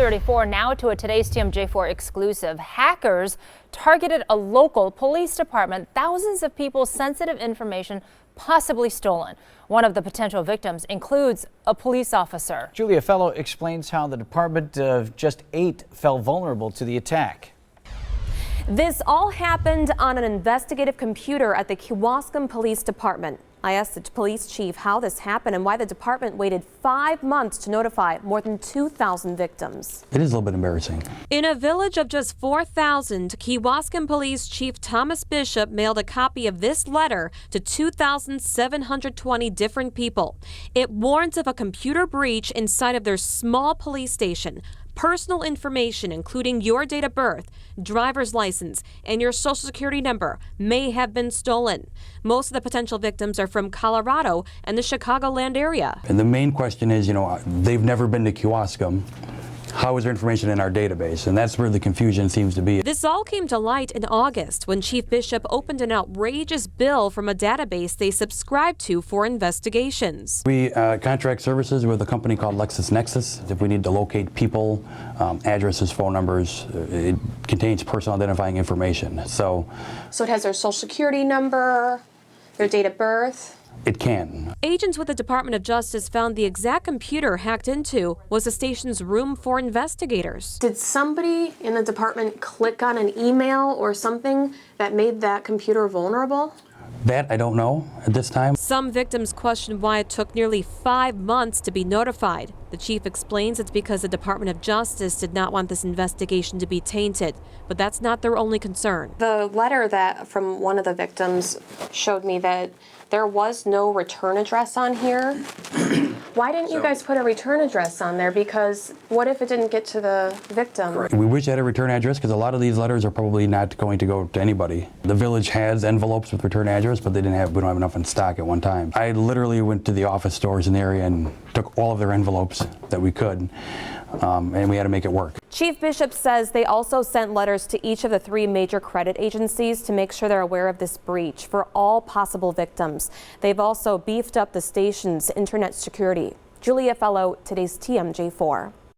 6:34 now to a Today's TMJ4 exclusive. Hackers targeted a local police department. Thousands of people's sensitive information possibly stolen. One of the potential victims includes a police officer. Julia Fellow explains how the department of just 8 fell vulnerable to the attack. This all happened on an investigative computer at the Kewaskum Police Department. I asked the police chief how this happened and why the department waited 5 months to notify more than 2,000 victims. It is a little bit embarrassing. In a village of just 4,000, Kewaskum Police Chief Thomas Bishop mailed a copy of this letter to 2,720 different people. It warns of a computer breach inside of their small police station. Personal information, including your date of birth, driver's license, and your social security number, may have been stolen. Most of the potential victims are from Colorado and the Chicagoland area. And the main question is, they've never been to Kewaskum. How is their information in our database? And that's where the confusion seems to be. This all came to light in August when Chief Bishop opened an outrageous bill from a database they subscribe to for investigations. We contract services with a company called LexisNexis. If we need to locate people, addresses, phone numbers, it contains personal identifying information. So it has their social security number, their date of birth? It can. Agents with the Department of Justice found the exact computer hacked into was the station's room for investigators. Did somebody in the department click on an email or something that made that computer vulnerable? That I don't know at this time. Some victims question why it took nearly 5 months to be notified. The chief explains it's because the Department of Justice did not want this investigation to be tainted, but that's not their only concern. The letter that from one of the victims showed me that there was no return address on here. Why didn't you guys put a return address on there? Because what if it didn't get to the victim? We wish I had a return address because a lot of these letters are probably not going to go to anybody. The village has envelopes with return address, but we don't have enough in stock at one time. I literally went to the office stores in the area and took all of their envelopes that we could, and we had to make it work. Chief Bishop says they also sent letters to each of the 3 major credit agencies to make sure they're aware of this breach for all possible victims. They've also beefed up the station's internet security. Julia Fellow, today's TMJ4.